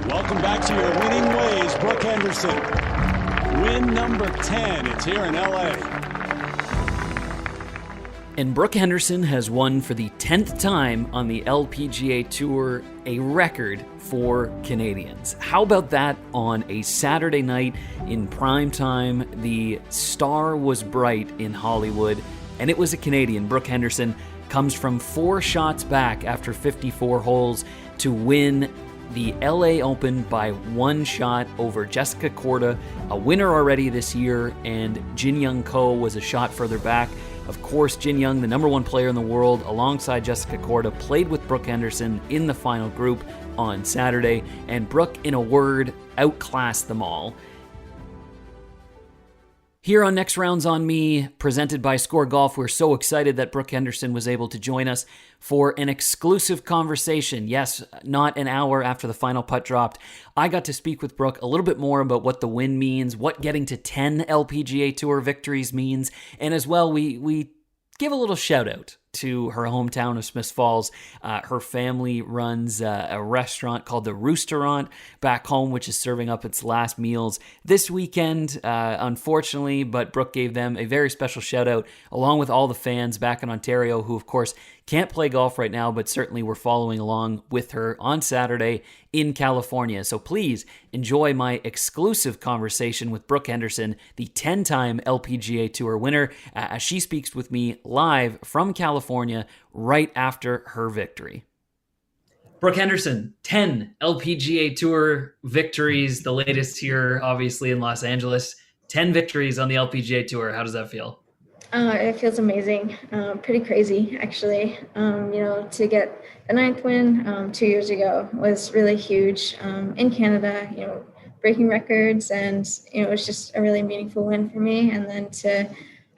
Welcome back to your winning ways, Brooke Henderson. Win number 10. It's here in LA. And Brooke Henderson has won for the 10th time on the LPGA Tour, a record for Canadians. How about that on a Saturday night in prime time? The star was bright in Hollywood, and it was a Canadian. Brooke Henderson comes from 4 shots back after 54 holes to win the LA Open by 1 shot over Jessica Korda, a winner already this year, and Jin Young Ko was a shot further back. Of course, Jin Young, the number 1 player in the world, alongside Jessica Korda, played with Brooke Henderson in the final group on Saturday, and Brooke, in a word, outclassed them all. Here on Next Rounds on Me, presented by SCOREGolf, we're so excited that Brooke Henderson was able to join us for an exclusive conversation. Yes, not an hour after the final putt dropped. I got to speak with Brooke a little bit more about what the win means, what getting to 10 LPGA Tour victories means, and as well, we give a little shout out to her hometown of Smiths Falls. Her family runs a restaurant called the Roosterant back home, which is serving up its last meals this weekend, unfortunately, but Brooke gave them a very special shout out, along with all the fans back in Ontario who, of course, can't play golf right now, but certainly were following along with her on Saturday in California. So please enjoy my exclusive conversation with Brooke Henderson, the 10-time LPGA Tour winner, as she speaks with me live from California right after her victory. Brooke Henderson, 10 LPGA Tour victories, the latest here, obviously, in Los Angeles. 10 victories on the LPGA Tour. How does that feel? It feels amazing. Pretty crazy, actually. To get the 9th win 2 years ago was really huge in Canada, breaking records. And, it was just a really meaningful win for me. And then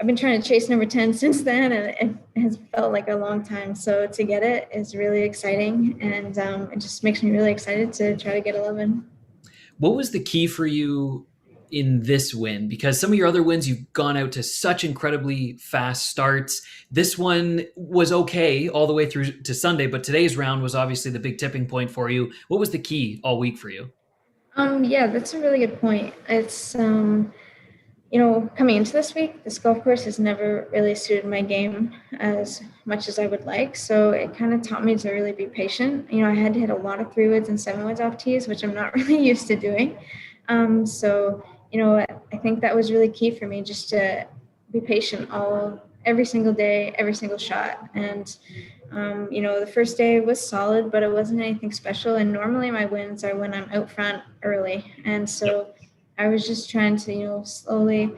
I've been trying to chase number 10 since then, and it has felt like a long time. So to get it is really exciting. And it just makes me really excited to try to get 11. What was the key for you in this win? Because some of your other wins, you've gone out to such incredibly fast starts. This one was okay all the way through to Sunday, but today's round was obviously the big tipping point for you. What was the key all week for you? Yeah, that's a really good point. It's, coming into this week, this golf course has never really suited my game as much as I would like. So it kind of taught me to really be patient. I had to hit a lot of 3 woods and 7 woods off tees, which I'm not really used to doing. I think that was really key for me, just to be patient every single day, every single shot. And, the first day was solid, but it wasn't anything special. And normally my wins are when I'm out front early. And so I was just trying to, slowly,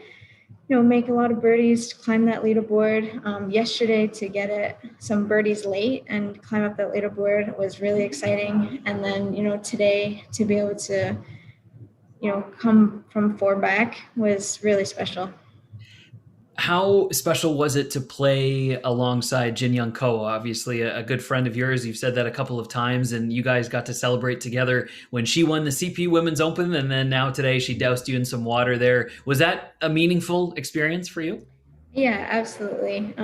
make a lot of birdies to climb that leaderboard. Yesterday, to get some birdies late and climb up that leaderboard was really exciting. And then, today to be able to come from 4 back was really special. How special was it to play alongside Jin Young Ko? Obviously a good friend of yours. You've said that a couple of times, and you guys got to celebrate together when she won the CP Women's Open, and then now today she doused you in some water there. Was that a meaningful experience for you? Yeah, absolutely.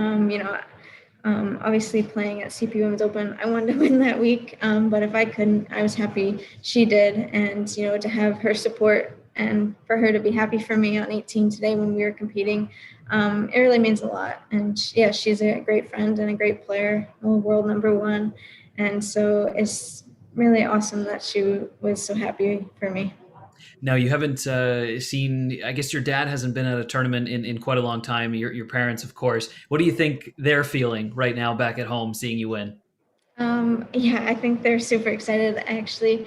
Obviously playing at CP Women's Open, I wanted to win that week, but if I couldn't, I was happy she did. And, to have her support and for her to be happy for me on 18 today when we were competing, it really means a lot. And yeah, she's a great friend and a great player, world number 1. And so it's really awesome that she was so happy for me. Now, you haven't seen, I guess your dad hasn't been at a tournament in quite a long time, your parents, of course. What do you think they're feeling right now back at home, seeing you win? Yeah, I think they're super excited. Actually,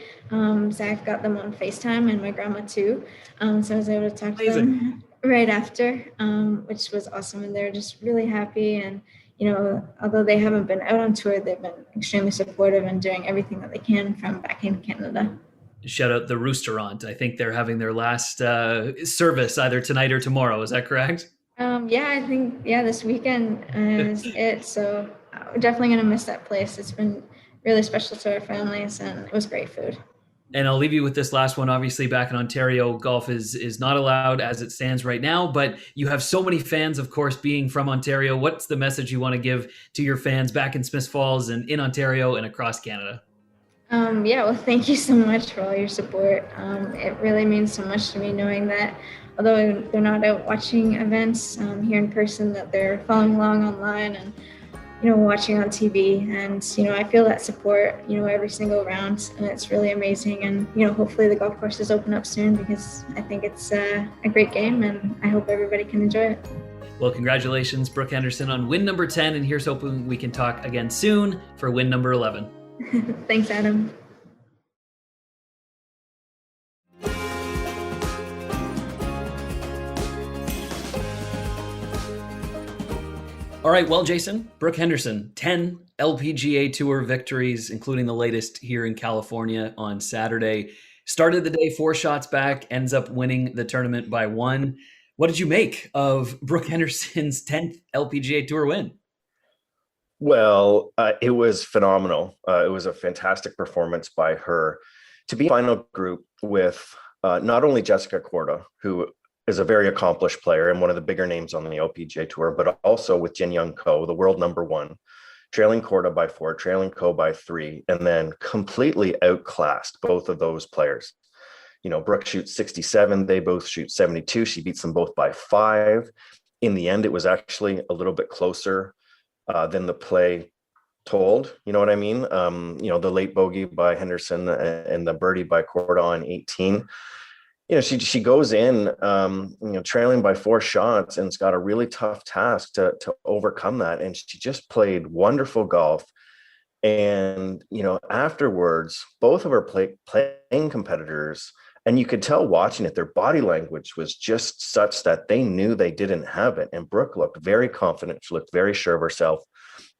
Zach got them on FaceTime and my grandma too. So I was able to talk to them right after, which was awesome. And they're just really happy. And, although they haven't been out on tour, they've been extremely supportive and doing everything that they can from back in Canada. Shout out the Roosterant. I think they're having their last service either tonight or tomorrow. Is that correct? I think, this weekend is it. So we're definitely going to miss that place. It's been really special to our families, and it was great food. And I'll leave you with this last one. Obviously, back in Ontario, golf is not allowed as it stands right now, but you have so many fans, of course, being from Ontario. What's the message you want to give to your fans back in Smiths Falls and in Ontario and across Canada? Yeah, well, thank you so much for all your support. It really means so much to me knowing that although they're not out watching events here in person, that they're following along online and, watching on TV. And, I feel that support, every single round, and it's really amazing. And, hopefully the golf courses open up soon because I think it's a great game and I hope everybody can enjoy it. Well, congratulations, Brooke Henderson, on win number 10. And here's hoping we can talk again soon for win number 11. Thanks, Adam. All right, well, Jason, Brooke Henderson, 10 LPGA Tour victories, including the latest here in California on Saturday. Started the day 4 shots back, ends up winning the tournament by 1. What did you make of Brooke Henderson's 10th LPGA Tour win? Well, it was phenomenal. It was a fantastic performance by her to be in the final group with not only Jessica Korda, who is a very accomplished player and one of the bigger names on the LPGA Tour, but also with Jin Young Ko, the world number 1, trailing Korda by 4, trailing Ko by 3, and then completely outclassed both of those players. Brooke shoots 67, they both shoot 72. She beats them both by 5. In the end, it was actually a little bit closer than the play told. You know what I mean? The late bogey by Henderson and the birdie by Korda on 18. She goes in, trailing by 4 shots, and it's got a really tough task to overcome that. And she just played wonderful golf. And, afterwards, both of her playing competitors, and you could tell watching it, their body language was just such that they knew they didn't have it. And Brooke looked very confident. She looked very sure of herself.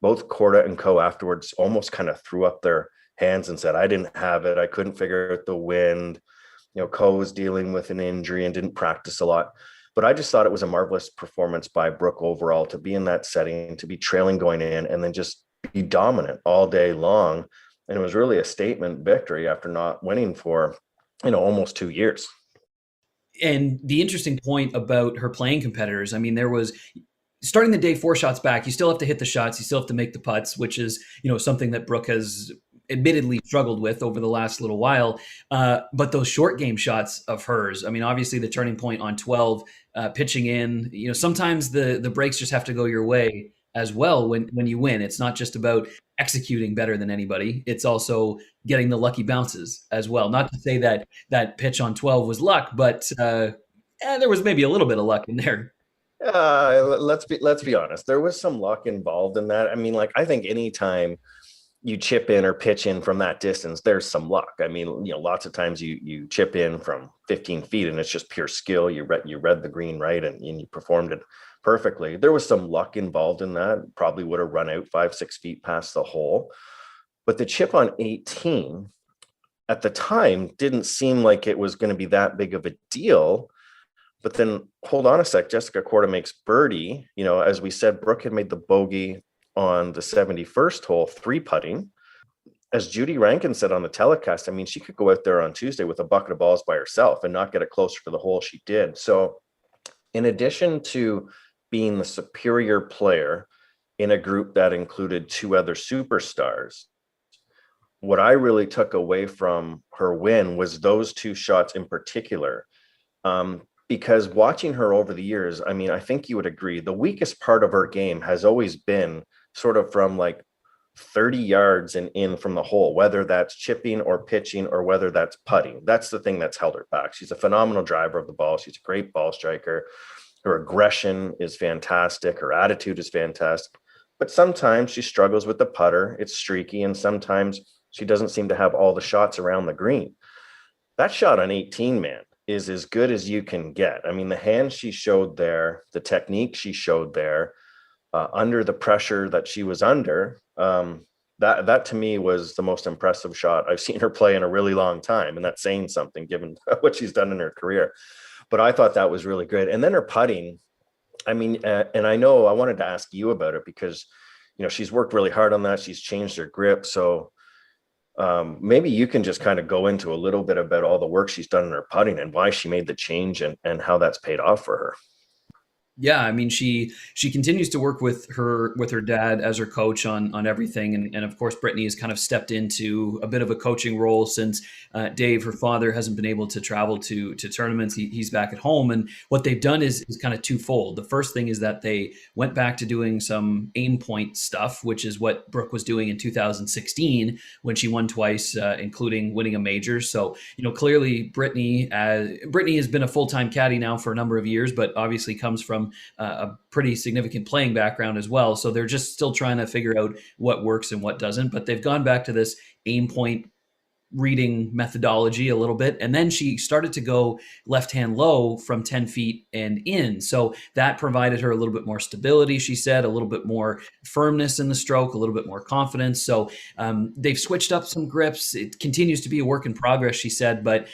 Both Korda and Ko afterwards almost kind of threw up their hands and said, I didn't have it. I couldn't figure out the wind. Ko was dealing with an injury and didn't practice a lot. But I just thought it was a marvelous performance by Brooke overall to be in that setting, to be trailing going in, and then just be dominant all day long. And it was really a statement victory after not winning for, almost 2 years. And the interesting point about her playing competitors, I mean, there was starting the day 4 shots back. You still have to hit the shots. You still have to make the putts, which is, something that Brooke has admittedly struggled with over the last little while. But those short game shots of hers, I mean, obviously the turning point on 12, pitching in, sometimes the breaks just have to go your way as well when you win. It's not just about executing better than anybody. It's also getting the lucky bounces as well. Not to say that pitch on 12 was luck, but there was maybe a little bit of luck in there. Let's be honest. There was some luck involved in that. I mean, I think anytime you chip in or pitch in from that distance, there's some luck. I mean, lots of times you chip in from 15 feet and it's just pure skill. You read the green right and you performed it perfectly. There was some luck involved in that. Probably would have run out 5-6 feet past the hole. But the chip on 18 at the time didn't seem like it was going to be that big of a deal. But then hold on a sec, Jessica Korda makes birdie. As we said, Brooke had made the bogey on the 71st hole, 3-putting. As Judy Rankin said on the telecast, I mean, she could go out there on Tuesday with a bucket of balls by herself and not get it closer to the hole she did. So in addition to being the superior player in a group that included 2 other superstars, what I really took away from her win was those 2 shots in particular. Because watching her over the years, I mean, I think you would agree, the weakest part of her game has always been sort of from 30 yards and in from the hole, whether that's chipping or pitching or whether that's putting. That's the thing that's held her back. She's a phenomenal driver of the ball. She's a great ball striker. Her aggression is fantastic. Her attitude is fantastic. But sometimes she struggles with the putter. It's streaky, and sometimes she doesn't seem to have all the shots around the green. That shot on 18, man, is as good as you can get. I mean, the hand she showed there, the technique she showed there, under the pressure that she was under, that to me was the most impressive shot I've seen her play in a really long time. And that's saying something given what she's done in her career. But I thought that was really good. And then her putting, I mean, and I know I wanted to ask you about it because, she's worked really hard on that. She's changed her grip. So maybe you can just kind of go into a little bit about all the work she's done in her putting and why she made the change and how that's paid off for her. Yeah, I mean, she continues to work with her dad as her coach on everything, and of course, Brittany has kind of stepped into a bit of a coaching role since Dave, her father, hasn't been able to travel to tournaments. He's back at home, and what they've done is kind of twofold. The first thing is that they went back to doing some aim point stuff, which is what Brooke was doing in 2016 when she won twice, including winning a major. So clearly, Brittany has been a full-time caddy now for a number of years, but obviously comes from a pretty significant playing background as well. So they're just still trying to figure out what works and what doesn't. But they've gone back to this aim point reading methodology a little bit. And then she started to go left hand low from 10 feet and in. So that provided her a little bit more stability, she said, a little bit more firmness in the stroke, a little bit more confidence. So they've switched up some grips. It continues to be a work in progress, she said. But,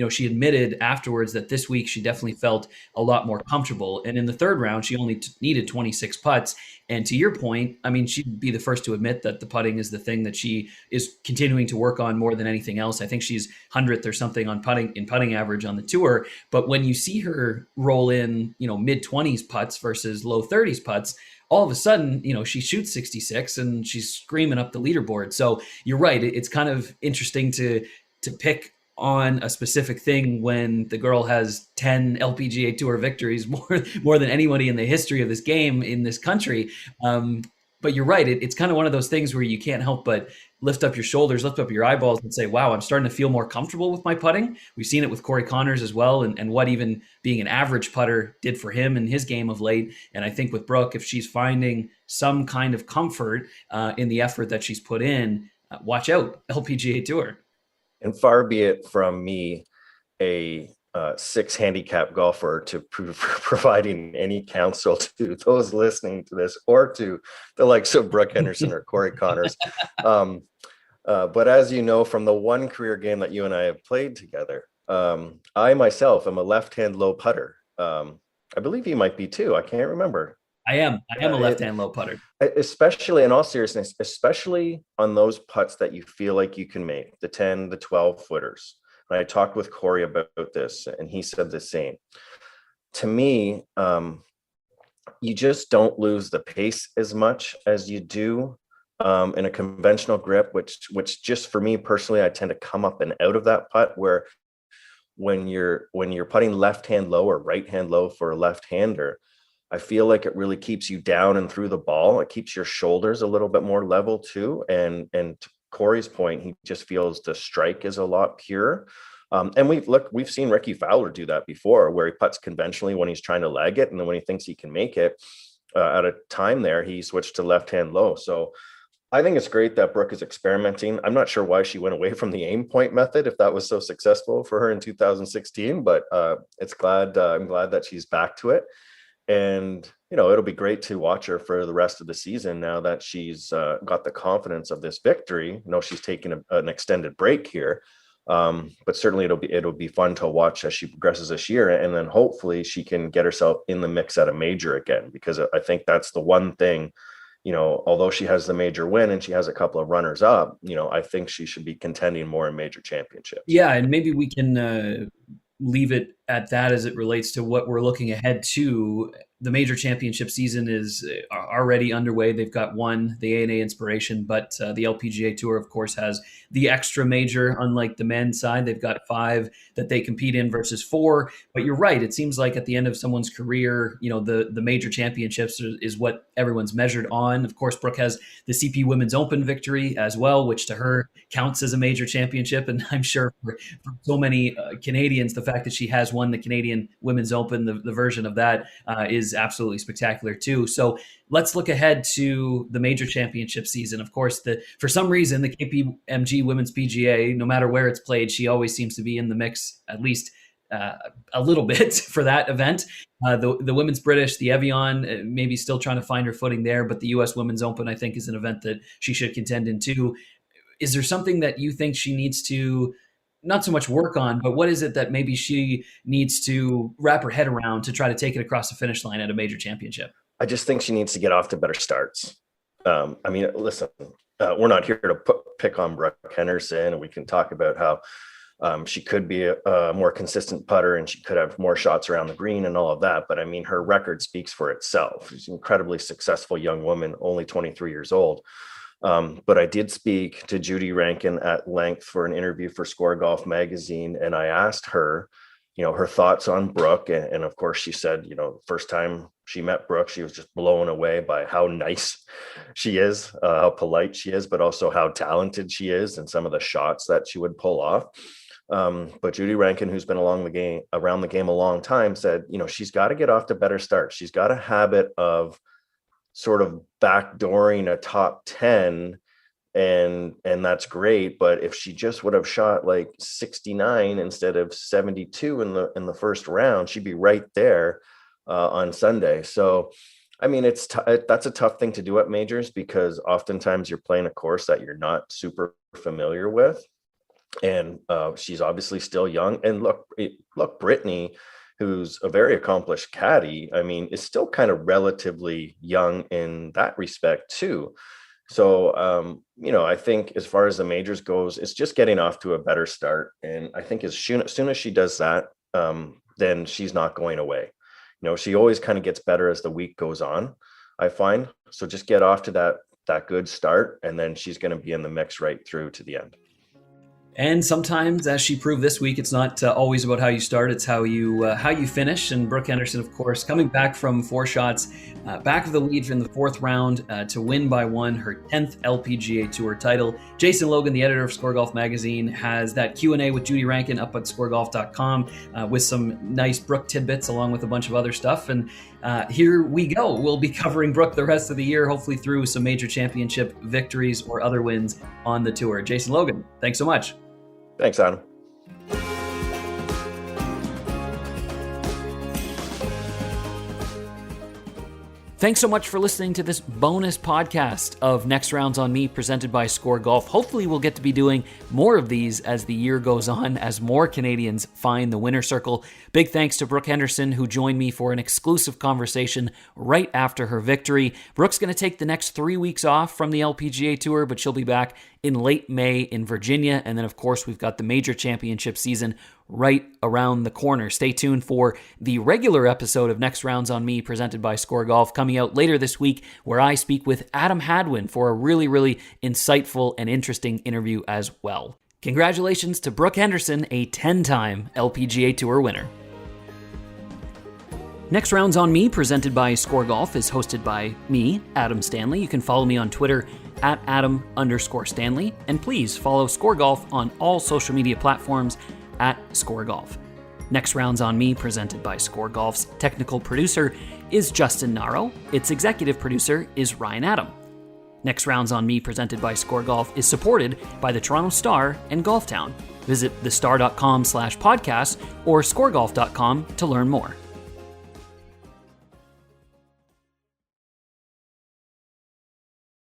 she admitted afterwards that this week she definitely felt a lot more comfortable. And in the third round, she only needed 26 putts. And to your point, I mean, she'd be the first to admit that the putting is the thing that she is continuing to work on more than anything else. I think she's 100th or something on putting average on the tour. But when you see her roll in, mid 20s putts versus low 30s putts, all of a sudden, she shoots 66 and she's screaming up the leaderboard. So you're right. It's kind of interesting to pick on a specific thing when the girl has 10 LPGA Tour victories, more than anybody in the history of this game in this country. But you're right. It's kind of one of those things where you can't help but lift up your shoulders, lift up your eyeballs and say, wow, I'm starting to feel more comfortable with my putting. We've seen it with Corey Connors as well, and what even being an average putter did for him in his game of late. And I think with Brooke, if she's finding some kind of comfort in the effort that she's put in, watch out, LPGA Tour. And far be it from me, a 6 handicap golfer, to providing any counsel to those listening to this or to the likes of Brooke Henderson or Corey Connors. But as you know, from the one career game that you and I have played together, I myself am a left-hand low putter. I believe you might be too. I can't remember. I am a left-hand low putter. Especially, in all seriousness, especially on those putts that you feel like you can make, the 10, the 12 footers. And I talked with Corey about this, and he said the same. To me, you just don't lose the pace as much as you do in a conventional grip, which just for me personally, I tend to come up and out of that putt, where when you're putting left-hand low or right-hand low for a left-hander, I feel like it really keeps you down and through the ball. It keeps your shoulders a little bit more level too. And to Corey's point, he just feels the strike is a lot purer. And we've seen Ricky Fowler do that before, where he putts conventionally when he's trying to leg it, and then when he thinks he can make it at a time there, he switched to left-hand low. So I think it's great that Brooke is experimenting. I'm not sure why she went away from the aim point method if that was so successful for her in 2016, but I'm glad that she's back to it. And, it'll be great to watch her for the rest of the season now that she's got the confidence of this victory. She's taking an extended break here, but certainly it'll be fun to watch as she progresses this year. And then hopefully she can get herself in the mix at a major again, because I think that's the one thing, although she has the major win and she has a couple of runners up, I think she should be contending more in major championships. Yeah. And maybe we can leave it at that as it relates to what we're looking ahead to. The major championship season is already underway. They've got one, the ANA Inspiration, but the LPGA Tour, of course, has the extra major. Unlike the men's side, they've got 5 that they compete in versus 4. But you're right. It seems like at the end of someone's career, the major championships is what everyone's measured on. Of course, Brooke has the CP Women's Open victory as well, which to her counts as a major championship. And I'm sure for so many Canadians, the fact that she has won the Canadian Women's Open, the version of that is absolutely spectacular too. So let's look ahead to the major championship season. Of course, for some reason, the KPMG Women's PGA, no matter where it's played, she always seems to be in the mix, at least a little bit for that event. The Women's British, the Evian, maybe still trying to find her footing there, but the US Women's Open, I think, is an event that she should contend in too. Is there something that you think she needs to not so much work on, but what is it that maybe she needs to wrap her head around to try to take it across the finish line at a major championship? I just think she needs to get off to better starts. Listen, we're not here to pick on Brooke Henderson, and we can talk about how She could be a more consistent putter, and she could have more shots around the green and all of that. But I mean, her record speaks for itself. She's an incredibly successful young woman, only 23 years old. But I did speak to Judy Rankin at length for an interview for ScoreGolf magazine. And I asked her, her thoughts on Brooke. And of course, she said, the first time she met Brooke, she was just blown away by how nice she is, how polite she is, but also how talented she is and some of the shots that she would pull off. But Judy Rankin, who's been around the game a long time, said, she's got to get off to better start. She's got a habit of sort of backdooring a top 10, and that's great. But if she just would have shot like 69 instead of 72 in the first round, she'd be right there on Sunday. So, I mean, that's a tough thing to do at majors, because oftentimes you're playing a course that you're not super familiar with. And she's obviously still young. And look, Brittany, who's a very accomplished caddy, I mean, is still kind of relatively young in that respect too. So, I think as far as the majors goes, it's just getting off to a better start. And I think as soon as she does that, then she's not going away. She always kind of gets better as the week goes on, I find. So just get off to that good start, and then she's going to be in the mix right through to the end. And sometimes, as she proved this week, it's not always about how you start, it's how you finish. And Brooke Henderson, of course, coming back from 4 shots, back of the lead in the 4th round to win by 1, her 10th LPGA Tour title. Jason Logan, the editor of ScoreGolf magazine, has that Q&A with Judy Rankin up at scoregolf.com with some nice Brooke tidbits along with a bunch of other stuff. And here we go. We'll be covering Brooke the rest of the year, hopefully through some major championship victories or other wins on the tour. Jason Logan, thanks so much. Thanks, Adam. Thanks so much for listening to this bonus podcast of Next Rounds on Me presented by ScoreGolf. Hopefully we'll get to be doing more of these as the year goes on, as more Canadians find the winner's circle. Big thanks to Brooke Henderson, who joined me for an exclusive conversation right after her victory. Brooke's going to take the next 3 weeks off from the LPGA Tour, but she'll be back in late May in Virginia. And then, of course, we've got the major championship season right around the corner. Stay tuned for the regular episode of Next Rounds on Me presented by ScoreGolf coming out later this week, where I speak with Adam Hadwin for a really, really insightful and interesting interview as well. Congratulations to Brooke Henderson, a 10-time LPGA Tour winner. Next Rounds on Me presented by ScoreGolf is hosted by me, Adam Stanley. You can follow me on Twitter at Adam_Stanley, and please follow ScoreGolf on all social media platforms at ScoreGolf. Next Rounds on Me, presented by ScoreGolf's technical producer is Justin Naro. Its executive producer is Ryan Adam. Next Rounds on Me, presented by ScoreGolf, is supported by the Toronto Star and Golf Town. Visit thestar.com/podcast or scoregolf.com to learn more.